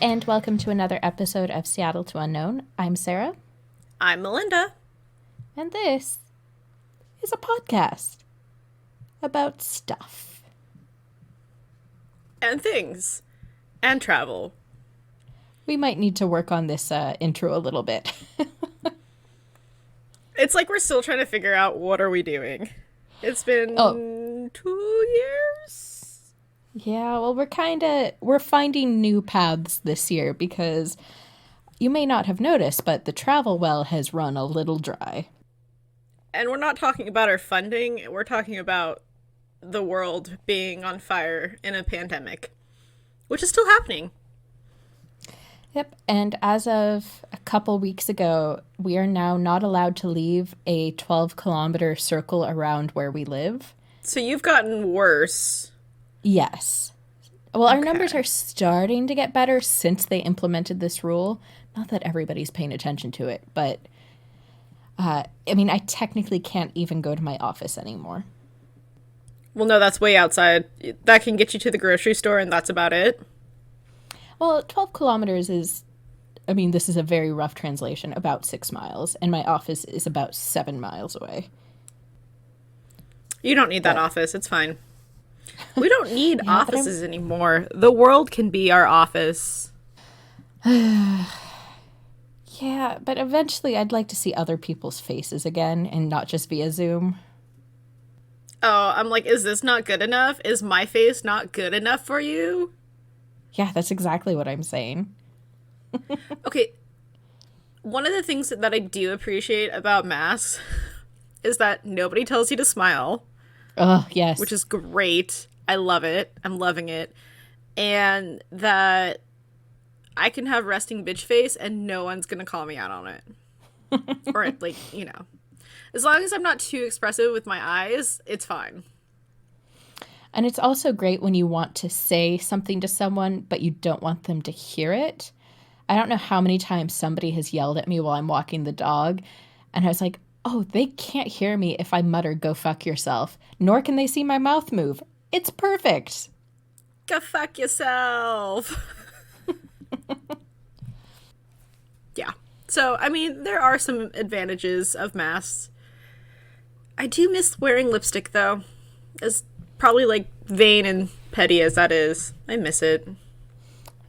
and welcome to another episode of Seattle to Unknown. I'm Sarah. I'm Melinda. And this is a podcast about stuff. And things. And travel. We might need to work on this intro a little bit. It's like we're still trying to figure out what are we doing. It's been 2 years? Yeah, well, we're finding new paths this year because you may not have noticed, but the travel well has run a little dry. And we're not talking about our funding. We're talking about the world being on fire in a pandemic, which is still happening. Yep, and as of a couple weeks ago, we are now not allowed to leave a 12-kilometer circle around where we live. So you've gotten worse. Yes. Well, our numbers are starting to get better since they implemented this rule. Not that everybody's paying attention to it, but I technically can't even go to my office anymore. Well, no, that's way outside. That can get you to the grocery store, and that's about it. Well, 12 kilometers is, this is a very rough translation, about 6 miles, and my office is about 7 miles away. You don't need that office. It's fine. We don't need offices anymore. The world can be our office. Yeah, but eventually I'd like to see other people's faces again and not just via Zoom. Oh, I'm like, is this not good enough? Is my face not good enough for you? Yeah, that's exactly what I'm saying. Okay, one of the things that I do appreciate about masks is that nobody tells you to smile. Oh, yes. Which is great. I love it. I'm loving it. And that I can have resting bitch face and no one's going to call me out on it. Or, as long as I'm not too expressive with my eyes, it's fine. And it's also great when you want to say something to someone, but you don't want them to hear it. I don't know how many times somebody has yelled at me while I'm walking the dog, and I was like, oh, they can't hear me if I mutter, go fuck yourself, nor can they see my mouth move. It's perfect. Go fuck yourself. Yeah. So, there are some advantages of masks. I do miss wearing lipstick, though. As probably, vain and petty as that is. I miss it.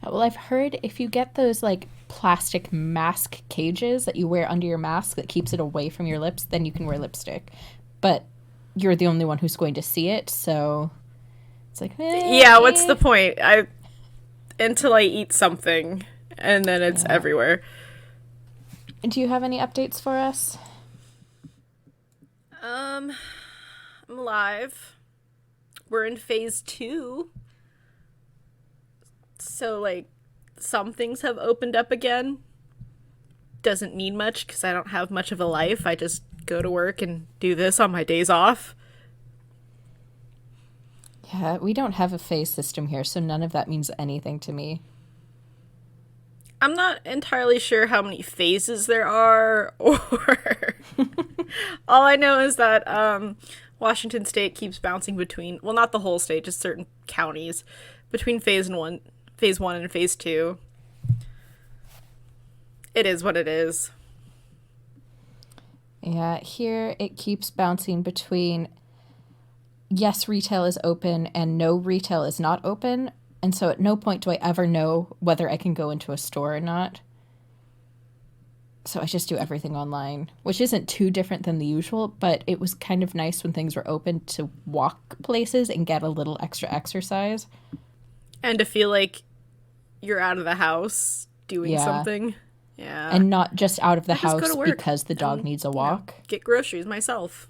Well, I've heard if you get those, plastic mask cages that you wear under your mask that keeps it away from your lips, then you can wear lipstick. But you're the only one who's going to see it, so it's like, yeah, what's the point? Until I eat something, and then it's everywhere. Do you have any updates for us? I'm alive. We're in phase 2. So, some things have opened up again. Doesn't mean much because I don't have much of a life. I just go to work and do this on my days off. Yeah, we don't have a phase system here, so none of that means anything to me. I'm not entirely sure how many phases there are, or all I know is that Washington State keeps bouncing between, well, not the whole state, just certain counties, between phase 1 and phase 2. It is what it is. Yeah, here it keeps bouncing between yes, retail is open and no, retail is not open. And so at no point do I ever know whether I can go into a store or not. So I just do everything online, which isn't too different than the usual, but it was kind of nice when things were open to walk places and get a little extra exercise. And to feel like you're out of the house doing something. Yeah. And not just out of the house because the dog needs a walk. Get groceries myself.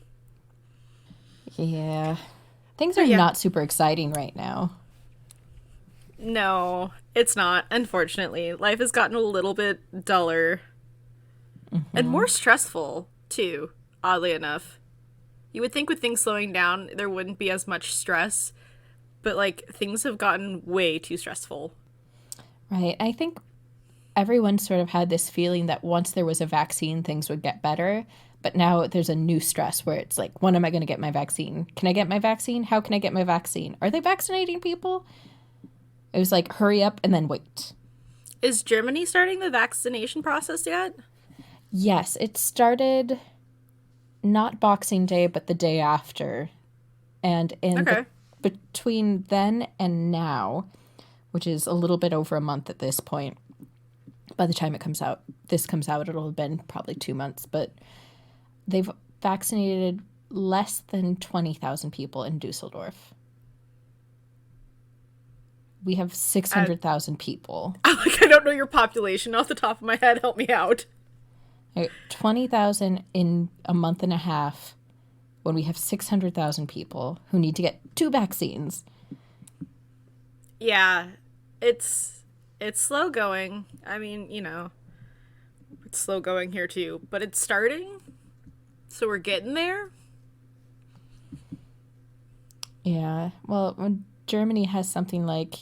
Yeah. Things are not super exciting right now. No, it's not, unfortunately. Life has gotten a little bit duller. Mm-hmm. And more stressful, too, oddly enough. You would think with things slowing down, there wouldn't be as much stress. But, things have gotten way too stressful. Right. I think everyone sort of had this feeling that once there was a vaccine, things would get better. But now there's a new stress where it's like, when am I going to get my vaccine? Can I get my vaccine? How can I get my vaccine? Are they vaccinating people? It was like, hurry up and then wait. Is Germany starting the vaccination process yet? Yes, it started not Boxing Day, but the day after. And Okay. between then and now, which is a little bit over a month at this point, by the time this comes out, it'll have been probably 2 months, but they've vaccinated less than 20,000 people in Dusseldorf. We have 600,000 people. I don't know your population off the top of my head. Help me out. 20,000 in a month and a half when we have 600,000 people who need to get 2 vaccines. Yeah, it's slow going. I mean, it's slow going here too, but it's starting. So we're getting there. Yeah, well, when Germany has something like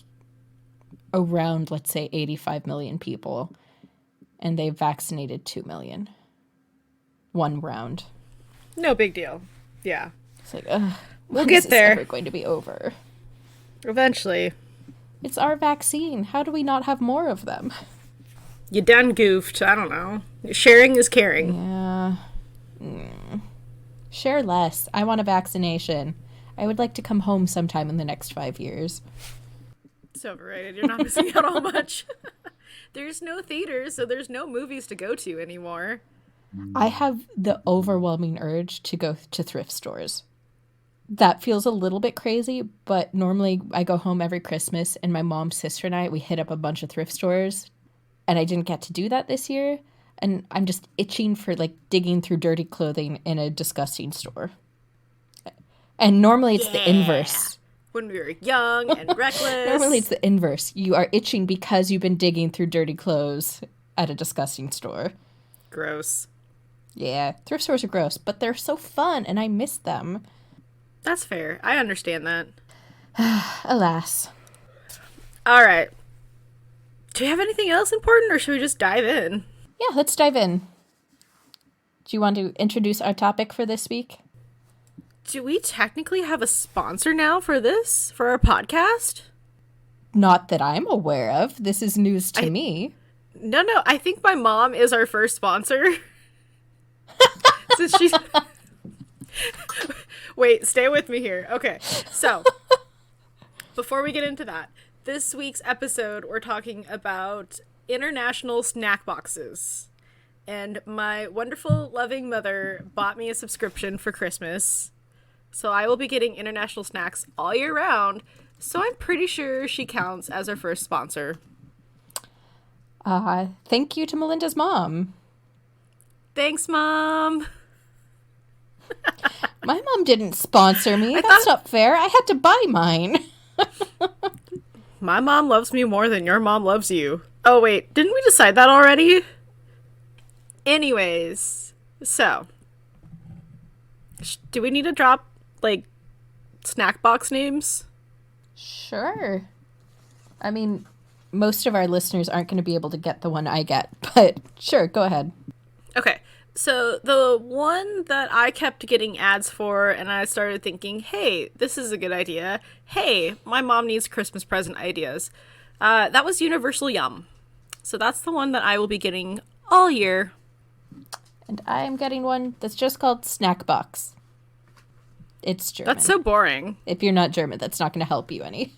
around, let's say, 85 million people, and they've vaccinated 2 million. One round. No big deal. Yeah. It's like, ugh, We'll get there. It's never going to be over. Eventually. It's our vaccine. How do we not have more of them? You done goofed. I don't know. Sharing is caring. Yeah. Share less. I want a vaccination. I would like to come home sometime in the next 5 years. It's overrated. You're not missing out on much. There's no theaters, so there's no movies to go to anymore. I have the overwhelming urge to go to thrift stores. That feels a little bit crazy, but normally I go home every Christmas and my mom, sister, and I, we hit up a bunch of thrift stores. And I didn't get to do that this year. And I'm just itching for like digging through dirty clothing in a disgusting store. And normally it's the inverse. When we were young and reckless. Normally it's the inverse. You are itching because you've been digging through dirty clothes at a disgusting store. Gross. Yeah, thrift stores are gross, but they're so fun and I miss them. That's fair. I understand that. Alas. All right. Do you have anything else important or should we just dive in? Yeah, let's dive in. Do you want to introduce our topic for this week? Do we technically have a sponsor now for this, for our podcast? Not that I'm aware of. This is news to me. No, I think my mom is our first sponsor. So she's... Wait, stay with me here. Okay, so before we get into that, this week's episode, we're talking about international snack boxes. And my wonderful, loving mother bought me a subscription for Christmas. So I will be getting international snacks all year round. So I'm pretty sure she counts as our first sponsor. Thank you to Melinda's mom. Thanks, Mom. My mom didn't sponsor me. That's not fair. I had to buy mine. My mom loves me more than your mom loves you. Oh, wait. Didn't we decide that already? Anyways. So. Do we need to drop, like, snack box names? Sure. I mean, most of our listeners aren't going to be able to get the one I get, but sure, go ahead. Okay. So the one that I kept getting ads for, and I started thinking, hey, this is a good idea. Hey, my mom needs Christmas present ideas. That was Universal Yum. So that's the one that I will be getting all year. And I'm getting one that's just called Snack Box. It's German. That's so boring. If you're not German, that's not going to help you any.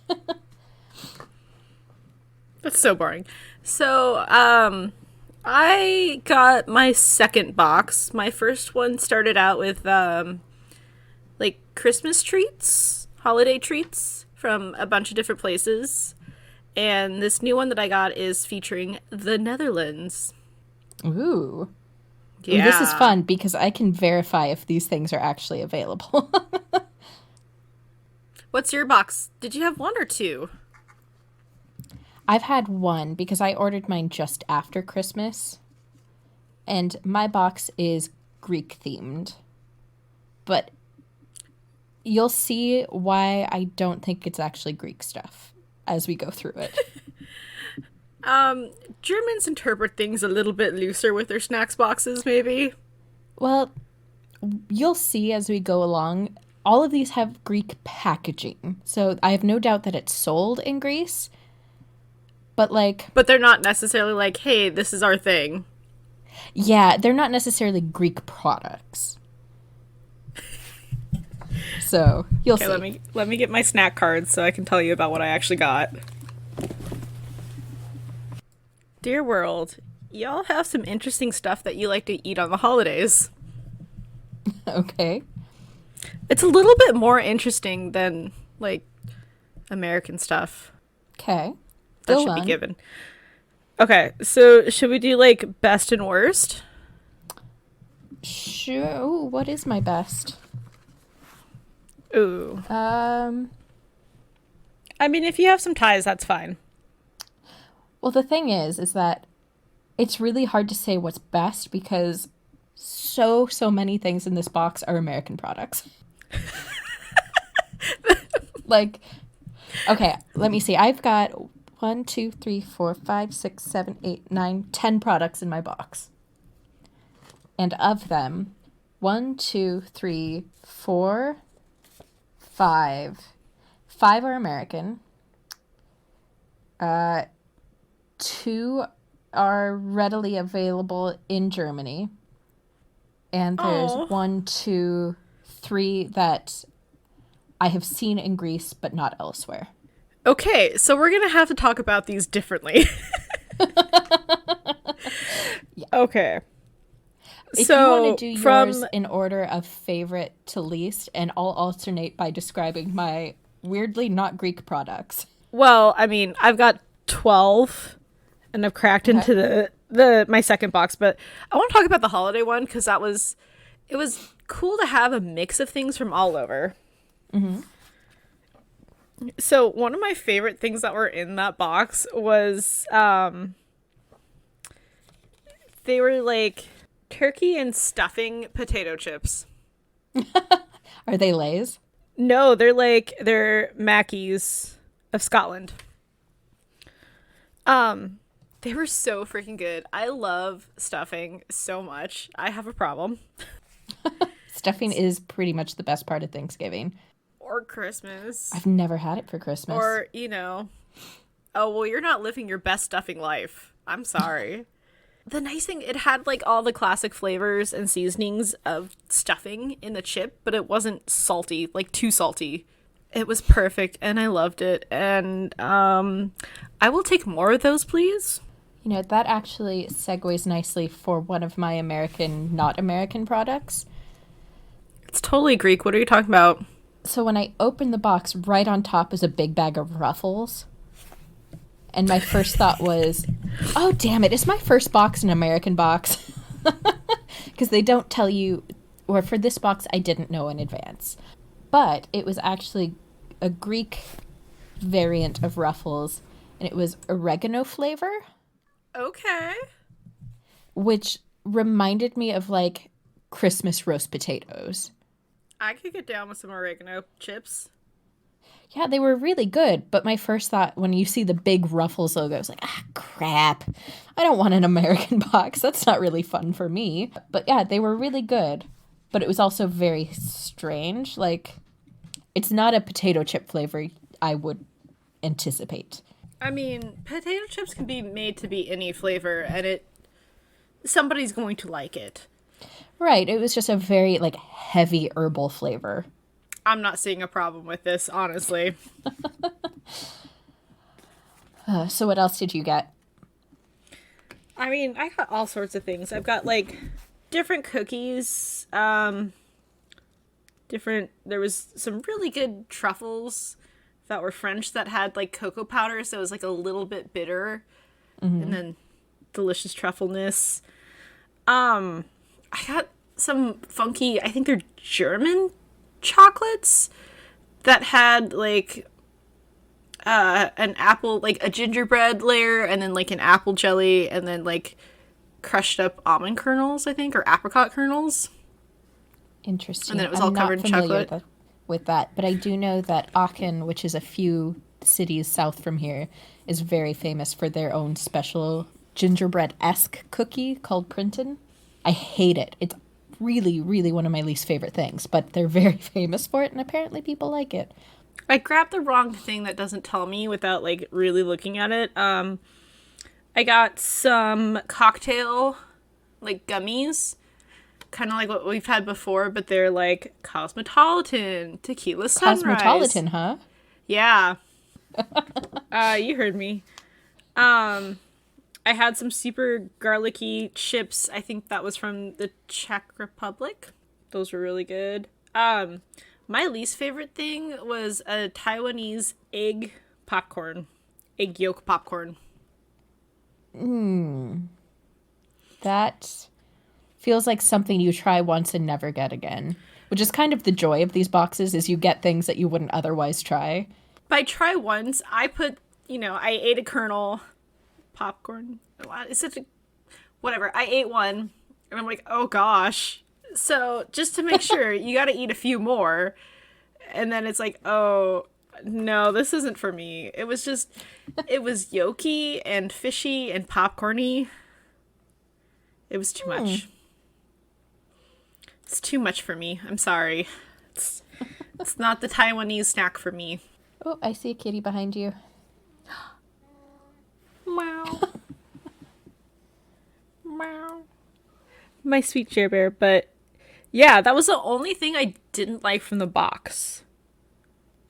That's so boring. So, I got my second box. My first one started out with, like, Christmas treats, holiday treats from a bunch of different places. And this new one that I got is featuring the Netherlands. Ooh. Yeah. Ooh, this is fun because I can verify if these things are actually available. What's your box? Did you have one or two? I've had one because I ordered mine just after Christmas. And my box is Greek themed. But you'll see why I don't think it's actually Greek stuff as we go through it. Germans interpret things a little bit looser with their snacks boxes, maybe. Well, you'll see as we go along. All of these have Greek packaging. So I have no doubt that it's sold in Greece. But like, But they're not necessarily like, hey, this is our thing. yeah, they're not necessarily Greek products. So you'll Okay, see. let me get my snack cards so I can tell you about what I actually got. Dear world, y'all have some interesting stuff that you like to eat on the holidays. Okay. It's a little bit more interesting than like American stuff. Okay. That Go should on. be given. Okay, so should we do like best and worst? Sure. Ooh, what is my best? Ooh. Um. I mean, if you have some ties, that's fine. Well, the thing is that it's really hard to say what's best because so many things in this box are American products. Like, okay, let me see. I've got 1, 2, 3, 4, 5, 6, 7, 8, 9, 10 products in my box. And of them, 1, 2, 3, 4, 5. 5 are American. 2 are readily available in Germany. And there's Aw. 1, 2, 3 that I have seen in Greece but not elsewhere. Okay, so we're gonna have to talk about these differently. Okay. If you want to do yours in order of favorite to least, and I'll alternate by describing my weirdly not Greek products. Well, I mean, I've got 12 and I've cracked into the my second box, but I want to talk about the holiday one because it was cool to have a mix of things from all over. So one of my favorite things that were in that box was they were like turkey and stuffing potato chips. Are they Lay's? No, they're Mackey's of Scotland. They were so freaking good. I love stuffing so much. I have a problem. Stuffing is pretty much the best part of Thanksgiving. Or Christmas. I've never had it for Christmas. Or, you know, oh, well, you're not living your best stuffing life. I'm sorry. The nice thing, it had like all the classic flavors and seasonings of stuffing in the chip, but it wasn't salty, like too salty. It was perfect and I loved it. And I will take more of those, please. You know, that actually segues nicely for one of my American, not American products. It's totally Greek. What are you talking about? So when I opened the box, right on top is a big bag of Ruffles. And my first thought was, oh, damn it, is my first box an American box? Because they don't tell you, or for this box, I didn't know in advance. But it was actually a Greek variant of Ruffles, and it was oregano flavor, Okay. which reminded me of, like, Christmas roast potatoes. I could get down with some oregano chips. Yeah, they were really good, but my first thought when you see the big Ruffles logo, I was like, ah, crap. I don't want an American box. That's not really fun for me. But yeah, they were really good, but it was also very strange. Like, it's not a potato chip flavor I would anticipate. I mean, potato chips can be made to be any flavor, and somebody's going to like it. Right, it was just a very, like, heavy herbal flavor. I'm not seeing a problem with this, honestly. So what else did you get? I mean, I got all sorts of things. I've got like different cookies. There was some really good truffles that were French that had like cocoa powder, so it was like a little bit bitter, and then delicious truffleness. I got some funky, I think they're German chocolates that had like an apple, like a gingerbread layer, and then like an apple jelly, and then like crushed up almond kernels, I think, or apricot kernels. Interesting. And then it was I'm all not covered in familiar chocolate. with that, but I do know that Aachen, which is a few cities south from here, is very famous for their own special gingerbread-esque cookie called Printen. I hate it. It's really, really one of my least favorite things, but they're very famous for it, and apparently people like it. I grabbed the wrong thing that doesn't tell me without like really looking at it. I got some cocktail like gummies, kind of like what we've had before, but they're like Cosmopolitan, Tequila Sunrise. Cosmopolitan, huh? Yeah. You heard me. I had some super garlicky chips. I think that was from the Czech Republic. Those were really good. My least favorite thing was a Taiwanese egg popcorn. Egg yolk popcorn. That feels like something you try once and never get again. Which is kind of the joy of these boxes, is you get things that you wouldn't otherwise try. By try once, I put, I ate a kernel popcorn. Is it whatever? I ate one, and I'm like, oh gosh. So just to make sure, you got to eat a few more, and then it's like, oh no, this isn't for me. It was yolky and fishy and popcorny. It was too much. It's too much for me. I'm sorry. It's not the Taiwanese snack for me. Oh, I see a kitty behind you. Meow. Meow. My sweet Jer Bear, but yeah, that was the only thing I didn't like from the box.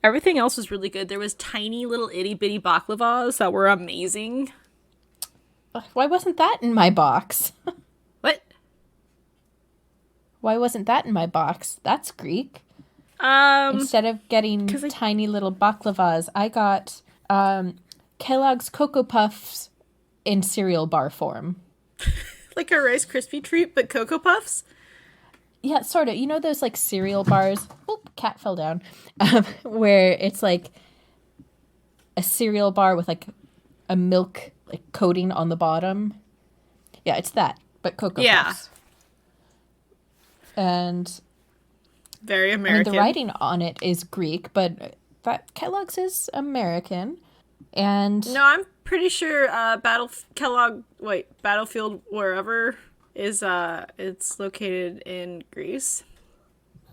Everything else was really good. There was tiny little itty bitty baklavas that were amazing. Why wasn't that in my box? What? Why wasn't that in my box? That's Greek. Instead of getting tiny little baklavas, I got Kellogg's Cocoa Puffs in cereal bar form. Like a Rice Krispie treat, but Cocoa Puffs? Yeah, sort of. You know those like cereal bars? Oop, cat fell down. Where it's like a cereal bar with like a milk like coating on the bottom. Yeah, it's that, but Cocoa Puffs. And very American. The writing on it is Greek, but that Kellogg's is American. And no, I'm pretty sure Battlefield wherever is it's located in Greece.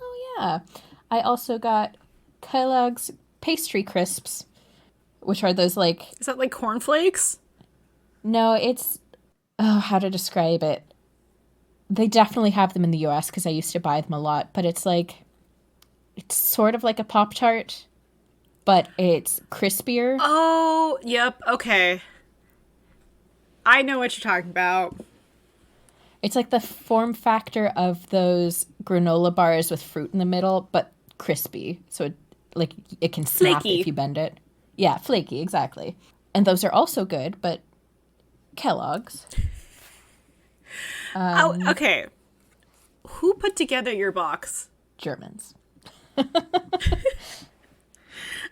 Oh yeah. I also got Kellogg's pastry crisps, which are those like, is that like cornflakes? No, it's how to describe it. They definitely have them in the US because I used to buy them a lot, but it's sort of like a Pop-Tart, but it's crispier. Oh, yep, okay. I know what you're talking about. It's like the form factor of those granola bars with fruit in the middle, but crispy. So it can snap flaky. If you bend it. Yeah, flaky, exactly. And those are also good, but Kellogg's. Okay. Who put together your box? Germans.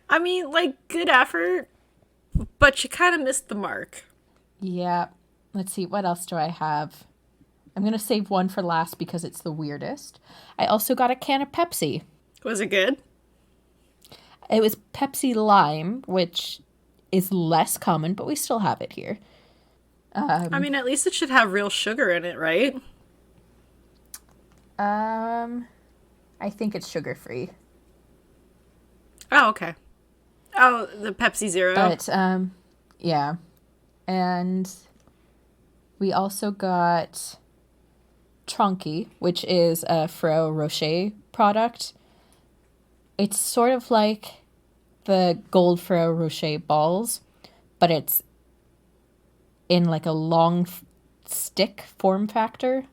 I mean, like, good effort, but you kind of missed the mark. Yeah. Let's see, what else do I have? I'm going to save one for last because it's the weirdest. I also got a can of Pepsi. Was it good? It was Pepsi Lime, which is less common, but we still have it here. I mean, at least it should have real sugar in it, right? I think it's sugar-free. Oh, okay. Oh, the Pepsi Zero. But, yeah. And we also got Tronky, which is a Ferrero Rocher product. It's sort of like the gold Ferrero Rocher balls, but it's in like a long stick form factor.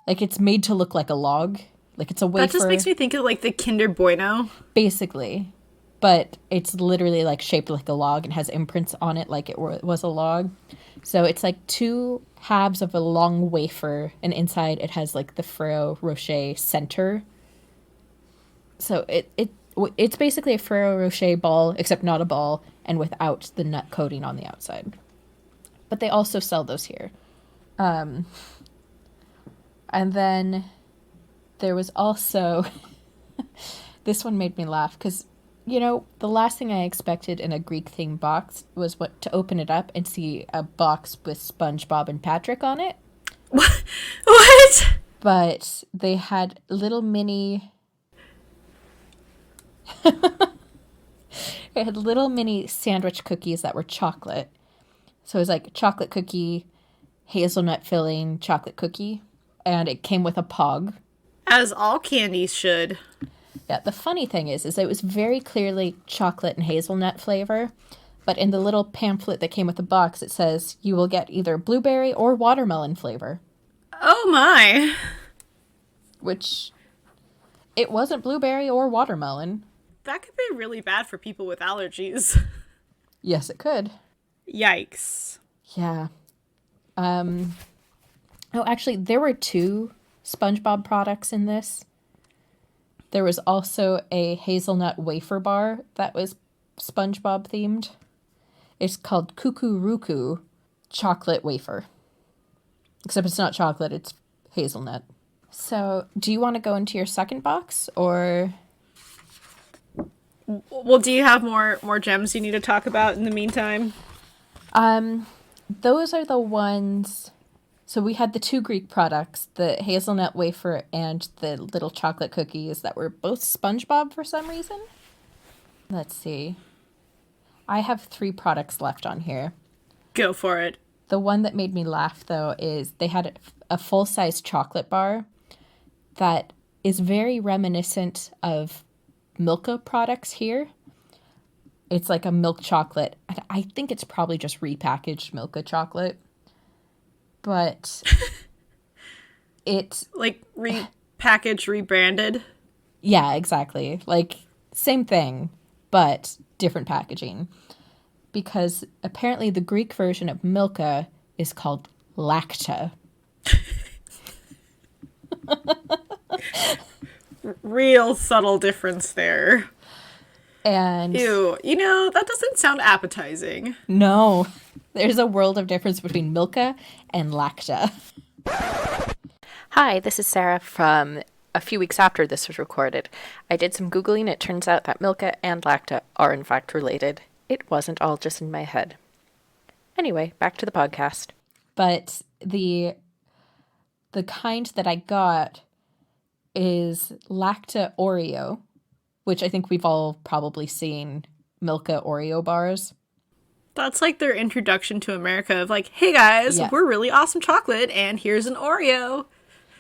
Like it's made to look like a log. Like it's a wafer. That just makes me think of like the Kinder Bueno. Basically. But it's literally like shaped like a log and has imprints on it like it was a log. So it's like 2 halves of a long wafer, and inside it has like the Ferrero Rocher center. So it's basically a Ferrero Rocher ball, except not a ball, and without the nut coating on the outside. But they also sell those here. And then there was also... this one made me laugh, because, the last thing I expected in a Greek-themed box was to open it up and see a box with SpongeBob and Patrick on it. What? But they had little mini... It had little mini sandwich cookies that were chocolate. So it was like chocolate cookie, hazelnut filling, chocolate cookie. And it came with a pog. As all candies should. Yeah, the funny thing is it was very clearly chocolate and hazelnut flavor. But in the little pamphlet that came with the box, it says you will get either blueberry or watermelon flavor. Oh my. Which, it wasn't blueberry or watermelon. That could be really bad for people with allergies. Yes, it could. Yikes. Yeah. Oh, actually, there were two SpongeBob products in this. There was also a hazelnut wafer bar that was SpongeBob themed. It's called Cuckoo Ruku chocolate wafer. Except it's not chocolate, it's hazelnut. So, do you want to go into your second box, or... Well, do you have more gems you need to talk about in the meantime? Those are the ones... So we had the two Greek products, the hazelnut wafer and the little chocolate cookies that were both SpongeBob for some reason. Let's see. I have 3 products left on here. Go for it. The one that made me laugh, though, is they had a full-size chocolate bar that is very reminiscent of Milka products here. It's like a milk chocolate. I think it's probably just repackaged Milka chocolate. But it's... Like, repackaged, rebranded? Yeah, exactly. Like, same thing, but different packaging. Because apparently the Greek version of Milka is called Lacta. Real subtle difference there. And... Ew, that doesn't sound appetizing. No, there's a world of difference between Milka and Lacta. Hi, this is Sarah from a few weeks after this was recorded. I did some Googling. It turns out that Milka and Lacta are in fact related. It wasn't all just in my head. Anyway, back to the podcast. But the kind that I got is Lacta Oreo, which I think we've all probably seen Milka Oreo bars. That's like their introduction to America of like, hey guys, Yeah. We're really awesome chocolate and here's an Oreo.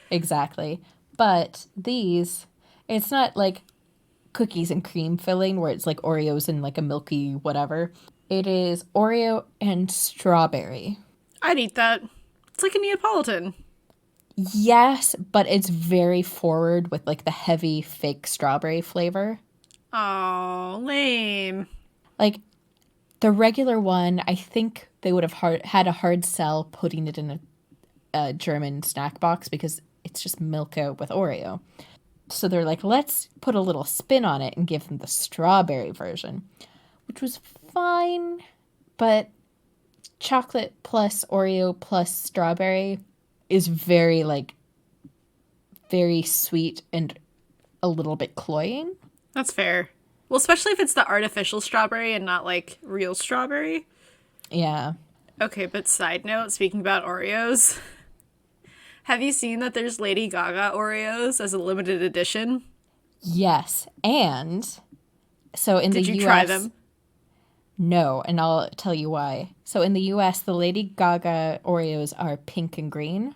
Exactly. But these, it's not like cookies and cream filling where it's like Oreos and like a milky whatever. It is Oreo and strawberry. I'd eat that. It's like a Neapolitan. Yes, but it's very forward with like the heavy fake strawberry flavor. Oh, lame. Like the regular one, I think they would have had a hard sell putting it in a German snack box because it's just Milka with Oreo. So they're like, let's put a little spin on it and give them the strawberry version, which was fine, but chocolate plus Oreo plus strawberry is very sweet and a little bit cloying. That's fair. Well, especially if it's the artificial strawberry and not like real strawberry. Yeah. Okay, but side note, speaking about Oreos, have you seen that there's Lady Gaga Oreos as a limited edition? Yes. And so in the US... Did you try them? No, and I'll tell you why. So in the US, the Lady Gaga Oreos are pink and green.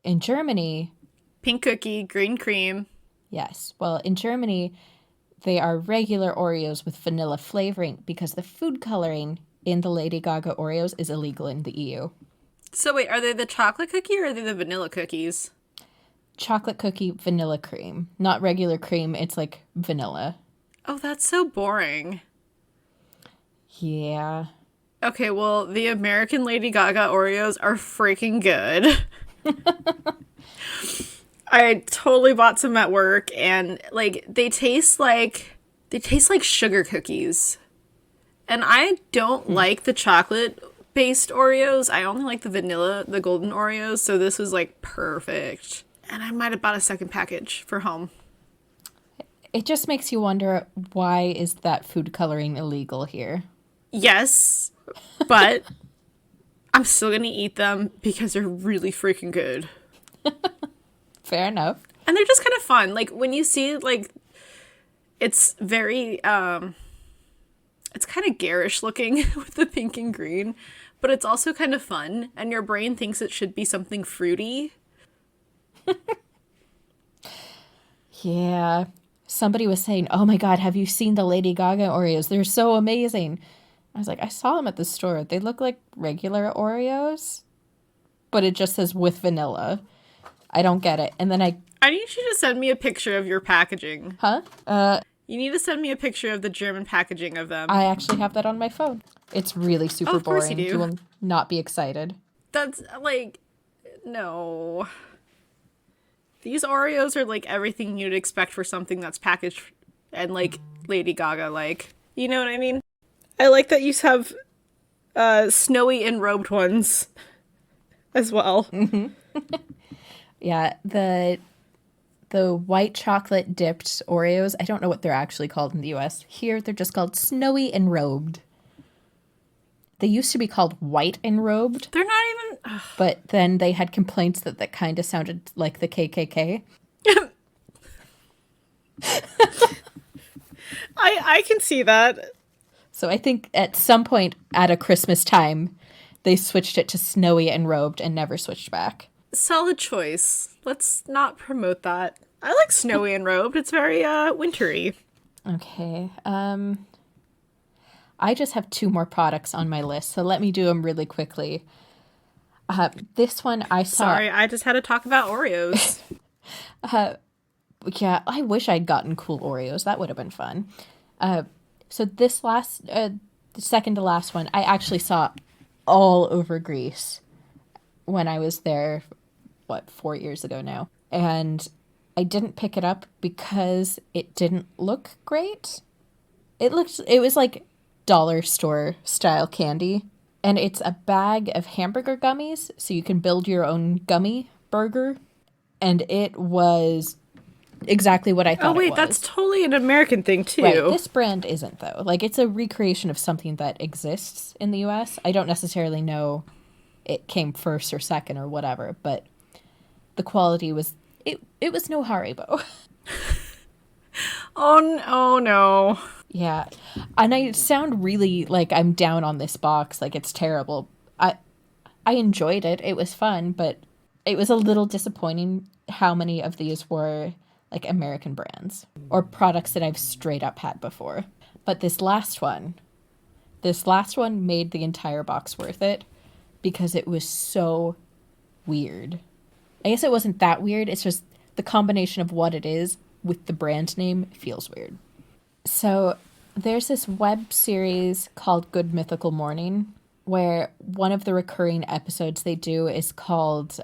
In Germany... Pink cookie, green cream. Yes. Well, in Germany, they are regular Oreos with vanilla flavoring because the food coloring in the Lady Gaga Oreos is illegal in the EU. So wait, are they the chocolate cookie or are they the vanilla cookies? Chocolate cookie, vanilla cream. Not regular cream, it's like vanilla. Oh, that's so boring. Yeah. Okay, well, the American Lady Gaga Oreos are freaking good. I totally bought some at work, and like they taste like sugar cookies. And I don't like the chocolate based Oreos. I only like the golden Oreos, so this was like perfect. And I might have bought a second package for home. It just makes you wonder, why is that food coloring illegal here? Yes, but I'm still gonna eat them because they're really freaking good. Fair enough. And they're just kind of fun. Like, when you see, like, It's very it's kind of garish looking with the pink and green, but it's also kind of fun, and your brain thinks it should be something fruity. Yeah. Somebody was saying, "Oh my God, have you seen the Lady Gaga Oreos? They're so amazing." I was like, I saw them at the store. They look like regular Oreos, but it just says with vanilla. I don't get it. And then I need you to send me a picture of your packaging. huh? You need to send me a picture of the German packaging of them. I actually have that on my phone. It's really super Of course boring. you do. You will not be excited. That's like, no. These Oreos are like everything you'd expect for something that's packaged and like Lady Gaga like. You know what I mean? I like that you have snowy enrobed ones as well. Yeah, the white chocolate dipped Oreos, I don't know what they're actually called in the US. Here they're just called snowy enrobed. They used to be called white enrobed, They're not even. Ugh. but then they had complaints that kind of sounded like the KKK. I can see that. So I think at some point at a Christmas time, they switched it to snowy enrobed and never switched back. Solid choice. Let's not promote that. I like snowy enrobed. It's very wintry. Okay. I just have two more products on my list, so let me do them really quickly. This one I saw. Sorry, I just had to talk about Oreos. Yeah, I wish I'd gotten cool Oreos. That would have been fun. So this the second to last one, I actually saw all over Greece when I was there, 4 years ago now. And I didn't pick it up because it didn't look great. It was like dollar store style candy. And it's a bag of hamburger gummies, so you can build your own gummy burger. And it was exactly what I thought it was. Oh wait, that's totally an American thing too. Right, this brand isn't though. Like it's a recreation of something that exists in the US. I don't necessarily know it came first or second or whatever, but the quality was it was no Haribo. Oh no. Yeah. And I sound really like I'm down on this box, like it's terrible. I enjoyed it. It was fun, but it was a little disappointing how many of these were like American brands or products that I've straight up had before. But this last one made the entire box worth it because it was so weird. I guess it wasn't that weird. It's just the combination of what it is with the brand name feels weird. So there's this web series called Good Mythical Morning where one of the recurring episodes they do is called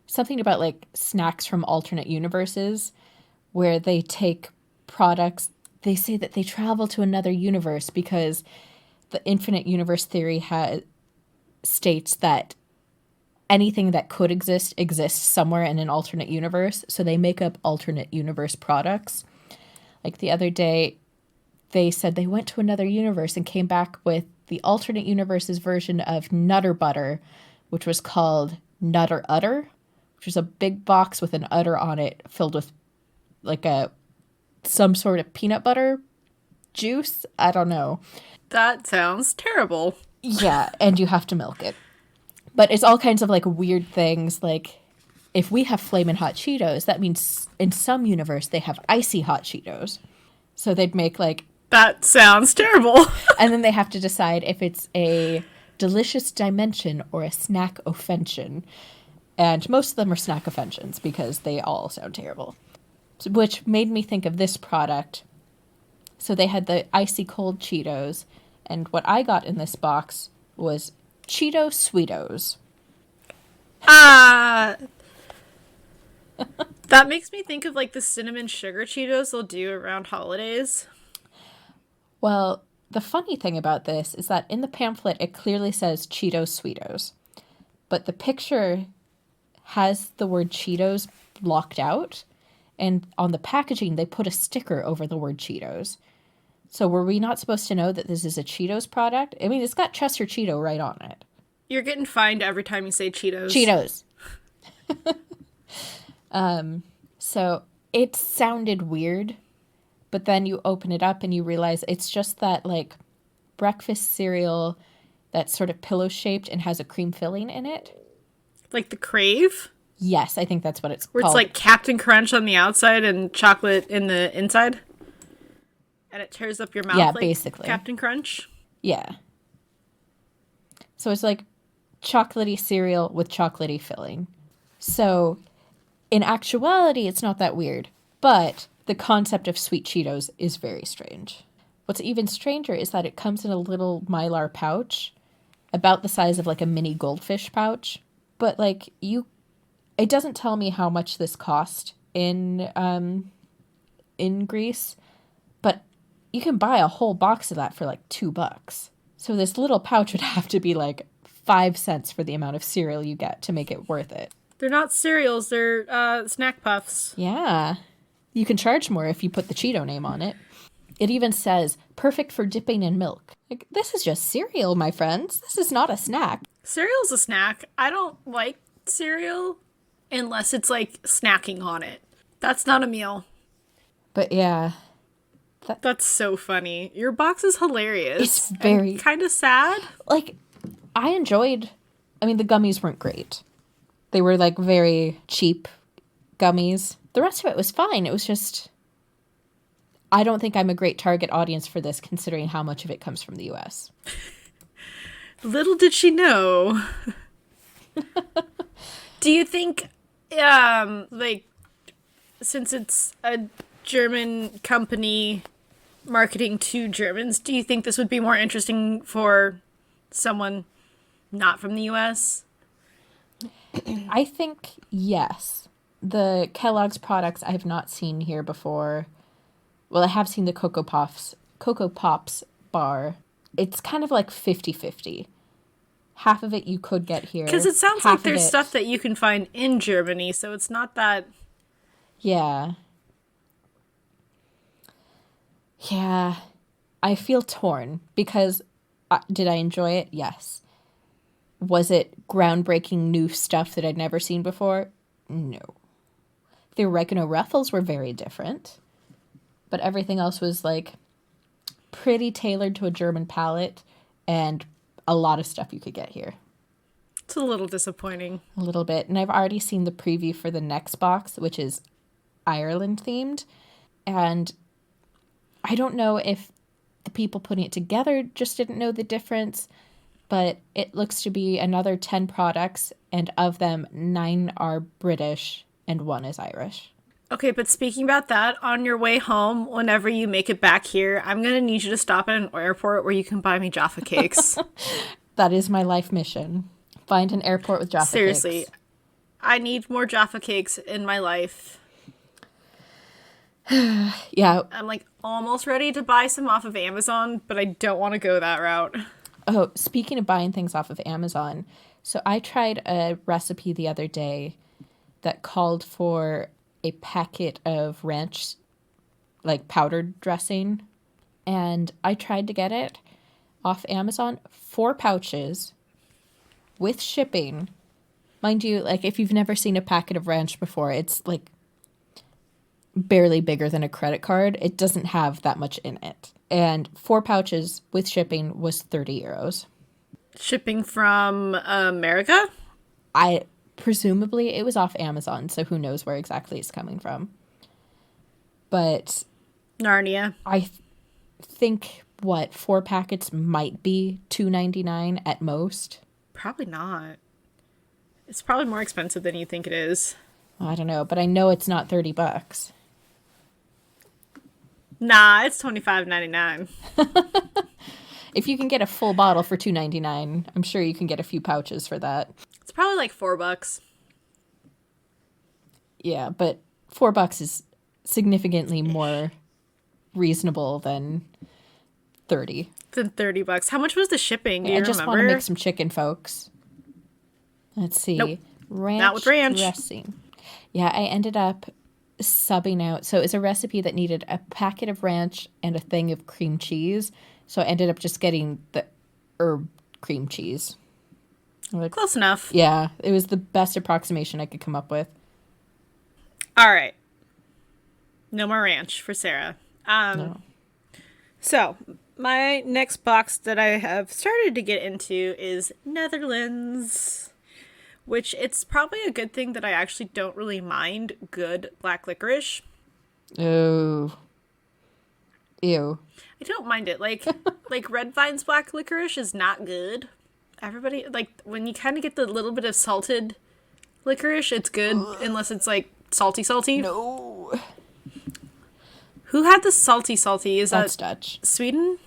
something about like snacks from alternate universes, where they take products. They say that they travel to another universe because the infinite universe theory states that anything that could exist exists somewhere in an alternate universe. So they make up alternate universe products. Like the other day, they said they went to another universe and came back with the alternate universe's version of Nutter Butter, which was called Nutter Udder, which is a big box with an udder on it filled with like some sort of peanut butter juice. I don't know. That sounds terrible. Yeah, and you have to milk it. But it's all kinds of like weird things. Like if we have Flamin' Hot Cheetos, that means in some universe they have icy hot Cheetos. So they'd make like... That sounds terrible. And then they have to decide if it's a delicious dimension or a snack offension. And most of them are snack offensions because they all sound terrible. Which made me think of this product. So they had the icy cold Cheetos. And what I got in this box was Cheeto Sweetos. That makes me think of like the cinnamon sugar Cheetos they'll do around holidays. Well, the funny thing about this is that in the pamphlet it clearly says Cheeto Sweetos. But the picture has the word Cheetos blocked out. And on the packaging they put a sticker over the word Cheetos. So were we not supposed to know that this is a Cheetos product? I mean, it's got Chester Cheeto right on it. You're getting fined every time you say Cheetos. Cheetos. So it sounded weird, But then you open it up and you realize it's just that like breakfast cereal that's sort of pillow shaped and has a cream filling in it. Like the Crave? Yes, I think that's what it's Where called. it's like Captain Crunch on the outside and chocolate in the inside? And it tears up your mouth Yeah, like basically. Captain Crunch? Yeah. So it's like chocolatey cereal with chocolatey filling. So in actuality, it's not that weird. But the concept of sweet Cheetos is very strange. What's even stranger is that it comes in a little Mylar pouch about the size of like a mini goldfish pouch. But like it doesn't tell me how much this cost in Greece, but you can buy a whole box of that for like $2. So this little pouch would have to be like 5 cents for the amount of cereal you get to make it worth it. They're not cereals, they're snack puffs. Yeah. You can charge more if you put the Cheeto name on it. It even says, perfect for dipping in milk. Like, this is just cereal, my friends. This is not a snack. Cereal's a snack. I don't like cereal unless it's like snacking on it. That's not a meal. But yeah. That's so funny. Your box is hilarious. It's very... kind of sad. Like, I mean, the gummies weren't great. They were like very cheap gummies. The rest of it was fine. It was just... I don't think I'm a great target audience for this, considering how much of it comes from the US. Little did she know. Do you think, like, since it's a German company marketing to Germans, do you think this would be more interesting for someone not from the US? I think yes. The Kellogg's products I have not seen here before. Well, I have seen the Cocoa Pops bar. It's kind of like 50-50. Half of it you could get here. Because it sounds like there's stuff that you can find in Germany, so it's not that... Yeah. Yeah. I feel torn because did I enjoy it? Yes. Was it groundbreaking new stuff that I'd never seen before? No. The oregano ruffles were very different. But everything else was like pretty tailored to a German palate and a lot of stuff you could get here. It's a little disappointing. A little bit. And I've already seen the preview for the next box, which is Ireland themed. And I don't know if the people putting it together just didn't know the difference, but it looks to be another 10 products, and of them, 9 are British and 1 is Irish. Okay, but speaking about that, on your way home, whenever you make it back here, I'm going to need you to stop at an airport where you can buy me Jaffa Cakes. That is my life mission. Find an airport with Jaffa Cakes. Seriously. I need more Jaffa Cakes in my life. Yeah. I'm like almost ready to buy some off of Amazon, but I don't want to go that route. Oh, speaking of buying things off of Amazon, so I tried a recipe the other day that called for a packet of ranch, like powdered dressing, and I tried to get it off Amazon, 4 pouches with shipping. Mind you, like if you've never seen a packet of ranch before, it's like barely bigger than a credit card. It doesn't have that much in it. And 4 pouches with shipping was 30 euros. Shipping from America? Presumably it was off Amazon, so who knows where exactly it's coming from. But Narnia. I think 4 packets might be $2.99 at most. Probably not. It's probably more expensive than you think it is. I don't know, but I know it's not $30. Nah, it's $25.99. If you can get a full bottle for $2.99, I'm sure you can get a few pouches for that. It's probably like $4. Yeah, but $4 is significantly more reasonable than 30. Than $30. How much was the shipping? Do I you just remember? want to make some chicken, folks. Let's see. Nope. Ranch Not with ranch. dressing. Yeah, I ended up subbing out. So it's a recipe that needed a packet of ranch and a thing of cream cheese. So I ended up just getting the herb cream cheese. Close enough. Yeah, it was the best approximation I could come up with. All right. No more ranch for Sarah. No. So, my next box that I have started to get into is Netherlands, which it's probably a good thing that I actually don't really mind good black licorice. Oh. Ew. I don't mind it. Like Red Vine's black licorice is not good. Everybody, like, when you kind of get the little bit of salted licorice, it's good, unless it's like salty. No. Who had the salty? Is That's that Dutch. Sweden?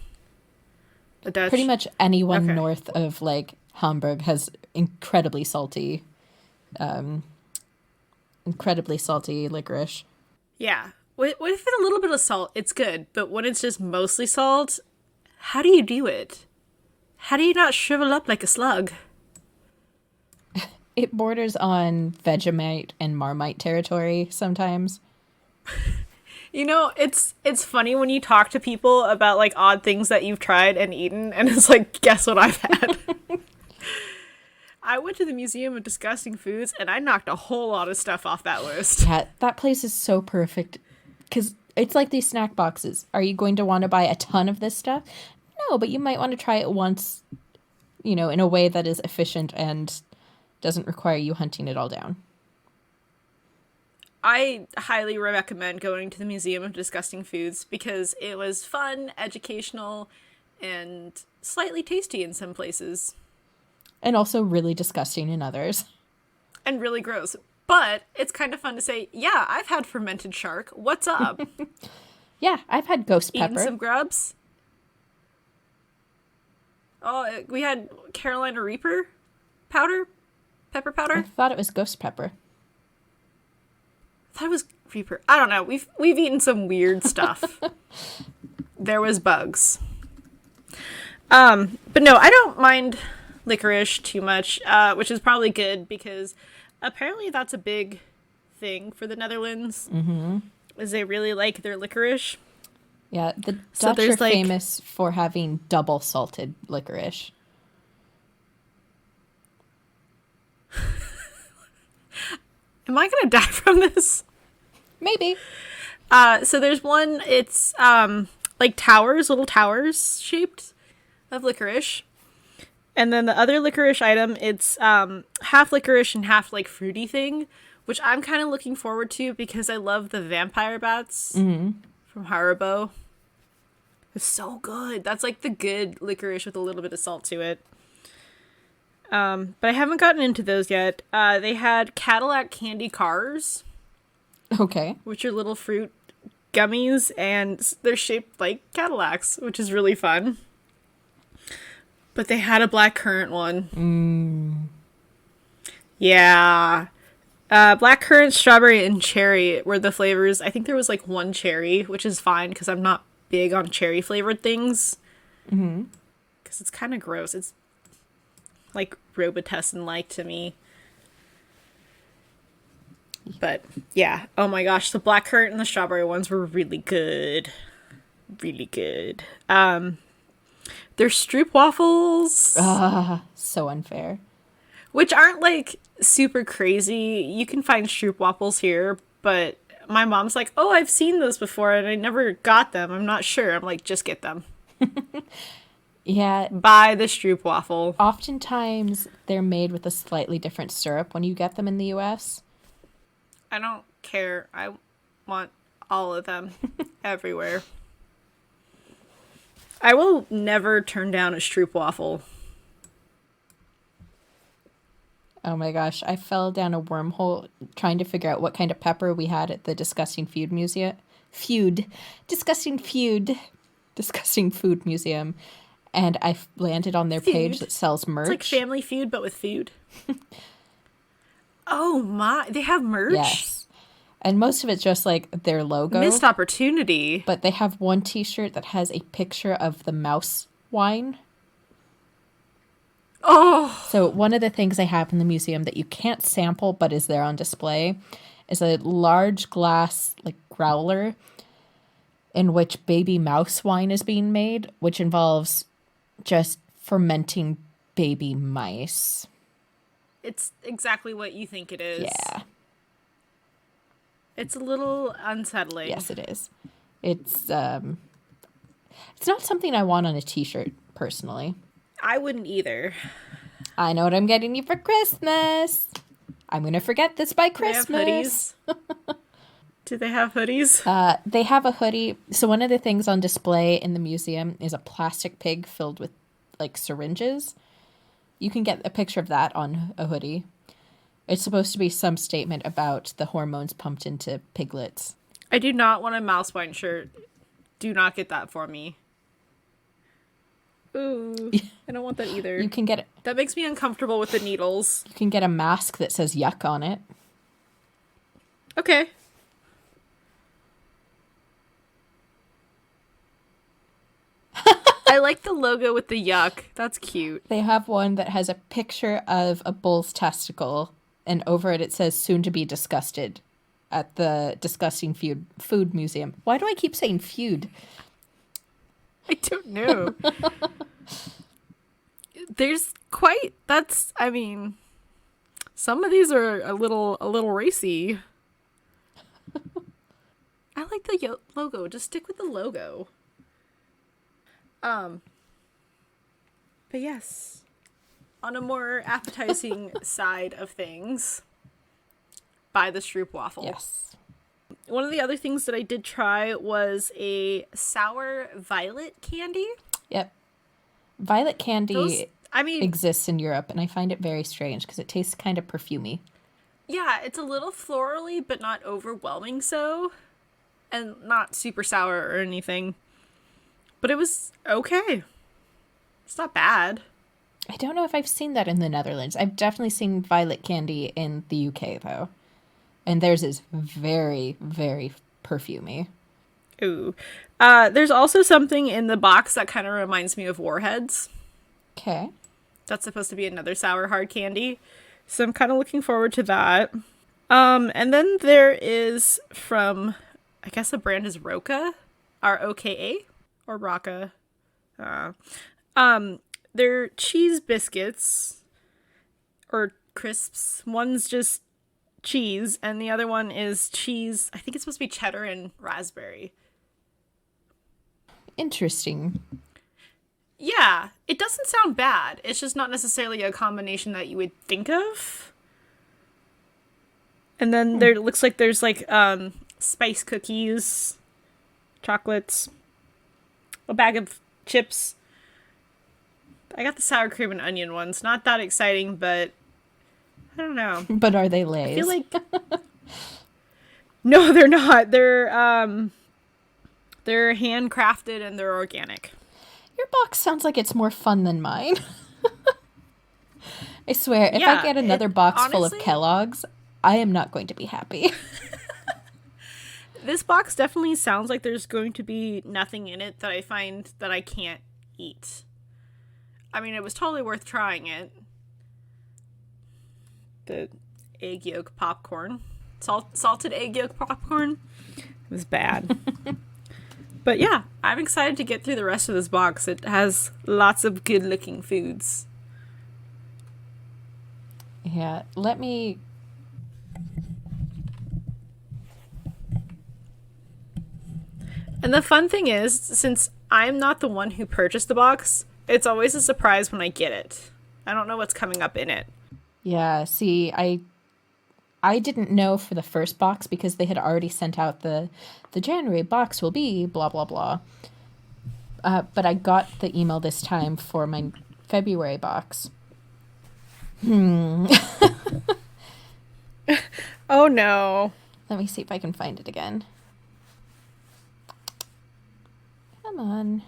The Dutch? Pretty much anyone Okay. north of like Hamburg has incredibly salty licorice. Yeah. What if it's a little bit of salt? It's good, but when it's just mostly salt, how do you do it? How do you not shrivel up like a slug? It borders on Vegemite and Marmite territory sometimes. You know, it's funny when you talk to people about like odd things that you've tried and eaten, and it's like, guess what I've had? I went to the Museum of Disgusting Foods, and I knocked a whole lot of stuff off that list. That place is so perfect because it's like these snack boxes. Are you going to want to buy a ton of this stuff? No, but you might want to try it once, in a way that is efficient and doesn't require you hunting it all down. I highly recommend going to the Museum of Disgusting Foods because it was fun, educational, and slightly tasty in some places. And also really disgusting in others. And really gross. But it's kind of fun to say, yeah, I've had fermented shark. What's up? Yeah, I've had ghost Eating pepper. some grubs? Oh, we had Carolina Reaper powder? Pepper powder? I thought it was ghost pepper. I thought it was Reaper. I don't know. We've eaten some weird stuff. There was bugs. But no, I don't mind licorice too much, which is probably good because apparently that's a big thing for the Netherlands. Mm-hmm. Is they really like their licorice. Yeah, the So Dutch there's, are like- famous for having double salted licorice. Am I gonna die from this? Maybe. So there's one, it's like towers, little towers shaped of licorice. And then the other licorice item, it's half licorice and half like fruity thing, which I'm kind of looking forward to because I love the vampire bats from Haribo. It's so good. That's like the good licorice with a little bit of salt to it. But I haven't gotten into those yet. They had Cadillac candy cars, Okay. which are little fruit gummies, and they're shaped like Cadillacs, which is really fun. But they had a blackcurrant one. Yeah. Blackcurrant, strawberry, and cherry were the flavors. I think there was like one cherry, which is fine because I'm not big on cherry flavored things. Because it's kind of gross. It's like Robitussin-like to me. But yeah, oh my gosh, the blackcurrant and the strawberry ones were really good. Really good. There's Stroop waffles, So unfair. which aren't like super crazy. You can find Stroop waffles here, but my mom's like, "Oh, I've seen those before and I never got them. I'm not sure." I'm like, "Just get them. Yeah, Buy the Stroop waffle." oftentimes they're made with a slightly different syrup when you get them in the US. I don't care. I want all of them everywhere. I will never turn down a Stroop waffle. Oh my gosh, I fell down a wormhole trying to figure out what kind of pepper we had at the Disgusting Food Museum. Disgusting Food Museum. And I landed on their page Food. that sells merch. It's like Family Feud, but with food. Oh my, they have merch? Yes. And most of it's just like their logo. Missed opportunity. But they have one t-shirt that has a picture of the mouse wine. Oh, So one of the things they have in the museum that you can't sample but is there on display is a large glass like growler in which baby mouse wine is being made, which involves just fermenting baby mice. it's exactly what you think it is. Yeah. It's a little unsettling. Yes, it is. It's not something I want on a t-shirt personally. I wouldn't either. I know what I'm getting you for Christmas. I'm going to forget this by Christmas. They have hoodies. Do they have hoodies? They have a hoodie. So one of the things on display in the museum is a plastic pig filled with like syringes. You can get a picture of that on a hoodie. It's supposed to be some statement about the hormones pumped into piglets. I do not want a mousewine shirt. Do not get that for me. Ooh, I don't want that either. You can get That makes me uncomfortable with the needles. You can get a mask that says yuck on it. Okay. I like the logo with the yuck. That's cute. They have one that has a picture of a bull's testicle, and over it says soon to be disgusted at the Disgusting Food Museum. Why do I keep saying feud? I don't know. Some of these are a little racy. I like the logo. Just stick with the logo. But yes, on a more appetizing side of things, buy the Stroopwafel. Yes. One of the other things that I did try was a sour violet candy. Yep. Violet candy Those, exists in Europe, and I find it very strange because it tastes kind of perfumey. Yeah, it's a little florally, but not overwhelming so. And not super sour or anything. But it was okay. It's not bad. I don't know if I've seen that in the Netherlands. I've definitely seen violet candy in the UK, though. And theirs is very, very perfumey. Ooh. There's also something in the box that kind of reminds me of Warheads. Okay. That's supposed to be another sour hard candy. So I'm kind of looking forward to that. And then there is from, I guess the brand is Roka. R-O-K-A. Or Raka. They're cheese biscuits. Or crisps. One's just cheese, and the other one is cheese. I think it's supposed to be cheddar and raspberry. Interesting. Yeah, it doesn't sound bad. It's just not necessarily a combination that you would think of. And then there looks like there's like spice cookies, chocolates, a bag of chips. I got the sour cream and onion ones. Not that exciting, but I don't know. But are they Lay's? I feel like no, they're not. They're handcrafted and they're organic. Your box sounds like it's more fun than mine. I swear, if Yeah, I get another box full of honestly- Kellogg's, I am not going to be happy. This box definitely sounds like there's going to be nothing in it that I find that I can't eat. I mean, it was totally worth trying it. The egg yolk popcorn. Salted egg yolk popcorn. It was bad. But yeah, I'm excited to get through the rest of this box. It has lots of good looking foods. Yeah, let me... And the fun thing is, since I'm not the one who purchased the box, it's always a surprise when I get it. I don't know what's coming up in it. Yeah, see, I didn't know for the first box because they had already sent out the January box will be blah, blah, blah. But I got the email this time for my February box. Oh no. Let me see if I can find it again. Come on.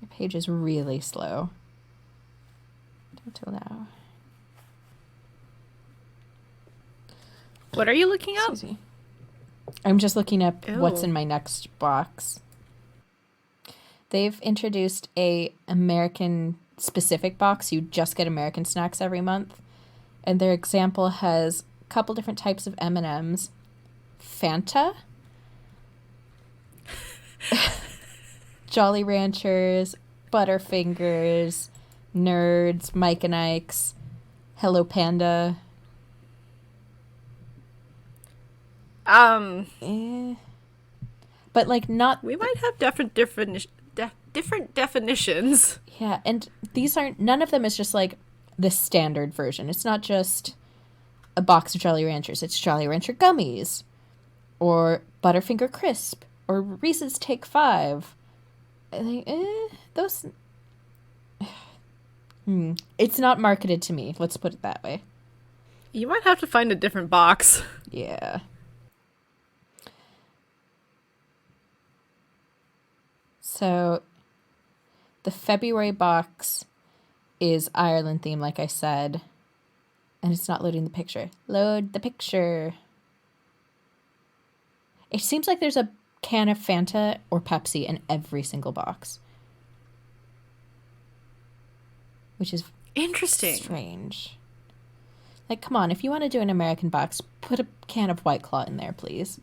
Your page is really slow. Don't allow. What are you looking up? Excuse me. I'm just looking up what's Ew. in my next box. They've introduced a American specific box. You just get American snacks every month. And their example has a couple different types of M&Ms. Fanta. Jolly Ranchers. Butterfingers. Nerds. Mike and Ike's. Hello Panda. but like not. We might have different definitions. Yeah, and these aren't. None of them is just like the standard version. It's not just a box of Jolly Ranchers. It's Jolly Rancher gummies, or Butterfinger Crisp, or Reese's Take 5. I think those. It's not marketed to me. Let's put it that way. You might have to find a different box. Yeah. So, the February box is Ireland theme, like I said. And it's not loading the picture. Load the picture. It seems like there's a can of Fanta or Pepsi in every single box. Which is interesting. Strange. Like, come on, if you want to do an American box, put a can of White Claw in there, please.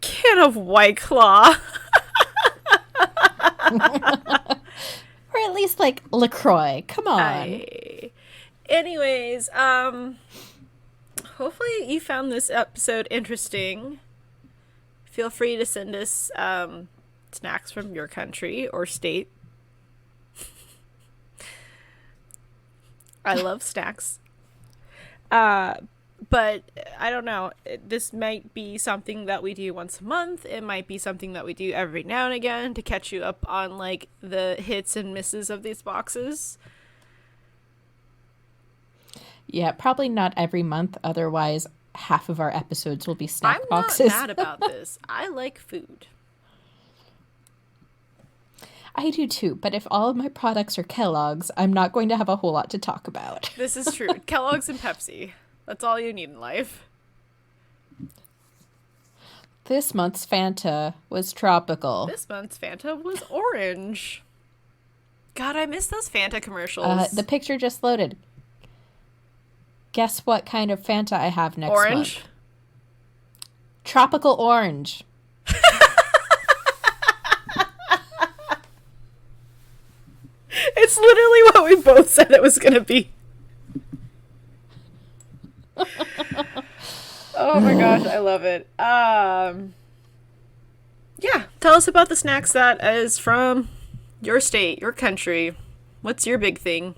Can of White Claw. Or at least, like, LaCroix. Come on. Anyways, hopefully you found this episode interesting. Feel free to send us snacks from your country or state. I love snacks. But I don't know. This might be something that we do once a month. It might be something that we do every now and again to catch you up on like the hits and misses of these boxes. Yeah, probably not every month. Otherwise, half of our episodes will be snack boxes. I'm not mad about this. I like food. I do too, but if all of my products are Kellogg's, I'm not going to have a whole lot to talk about. This is true. Kellogg's and Pepsi. That's all you need in life. This month's Fanta was tropical. This month's Fanta was orange. God, I miss those Fanta commercials. The picture just loaded. Guess what kind of Fanta I have next month? Orange? Tropical orange. It's literally what we both said it was going to be. Oh my gosh, I love it. Yeah, tell us about the snacks that is from your state, your country. What's your big thing?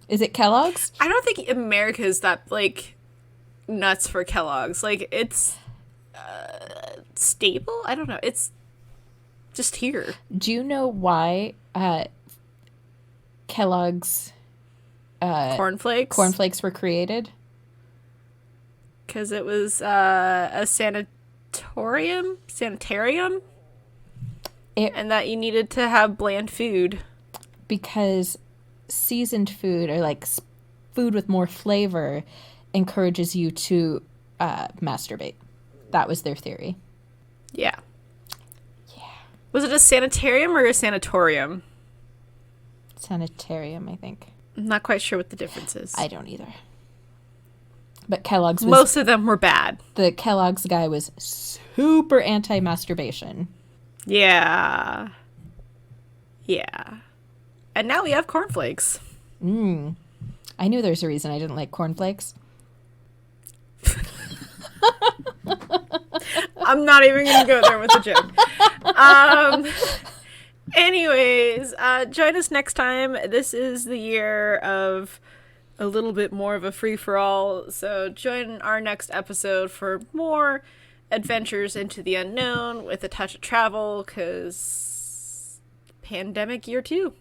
Is it Kellogg's? I don't think America is that, like, nuts for Kellogg's. Like, it's stable? I don't know. It's just here. Do you know why Kellogg's cornflakes were created? Because it was a sanitarium, and that you needed to have bland food. Because seasoned food, or like food with more flavor, encourages you to masturbate. That was their theory. Yeah. Was it a sanitarium or a sanatorium? Sanitarium, I think. I'm not quite sure what the difference is. I don't either. But Kellogg's was... Most of them were bad. The Kellogg's guy was super anti-masturbation. Yeah. Yeah. And now we have cornflakes. I knew there's a reason I didn't like cornflakes. I'm not even going to go there with the joke. Anyways, join us next time. This is the year of a little bit more of a free-for-all, so join our next episode for more adventures into the unknown with a touch of travel, because pandemic year 2.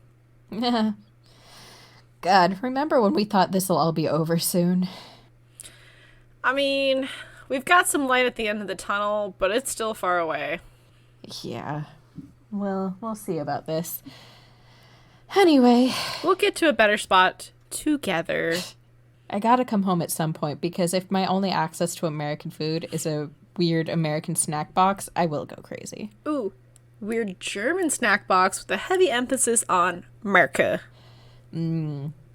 God, remember when we thought this will all be over soon? I mean, we've got some light at the end of the tunnel, but it's still far away. Yeah. Well, we'll see about this. Anyway. We'll get to a better spot together. I gotta come home at some point, because if my only access to American food is a weird American snack box, I will go crazy. Ooh, weird German snack box with a heavy emphasis on America.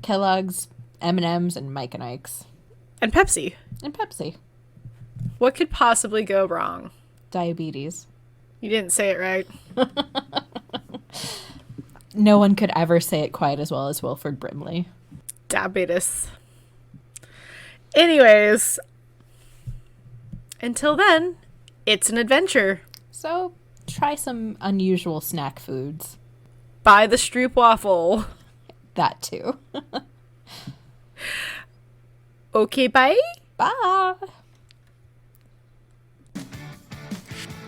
Kellogg's, M&M's, and Mike and Ike's. And Pepsi. And Pepsi. What could possibly go wrong? Diabetes. You didn't say it right. No one could ever say it quite as well as Wilford Brimley. Diabetes. Anyways, until then, it's an adventure. So, try some unusual snack foods. Buy the Stroopwafel. That too. Okay, bye. Bye.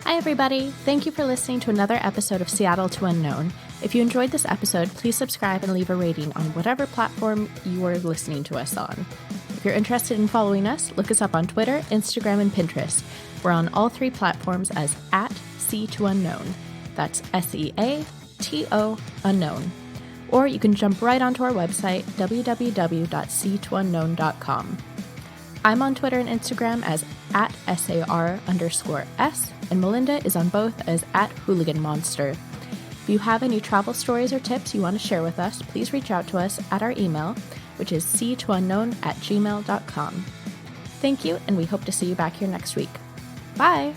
Hi, everybody. Thank you for listening to another episode of Seattle to Unknown. If you enjoyed this episode, please subscribe and leave a rating on whatever platform you are listening to us on. If you're interested in following us, look us up on Twitter, Instagram, and Pinterest. We're on all 3 platforms as @C2Unknown. That's SEATO Unknown. Or you can jump right onto our website, www.c2unknown.com. I'm on Twitter and Instagram as @SAR_S, and Melinda is on both as @HooliganMonster. If you have any travel stories or tips you want to share with us, please reach out to us at our email, which is c2unknown@gmail.com. Thank you, and we hope to see you back here next week. Bye!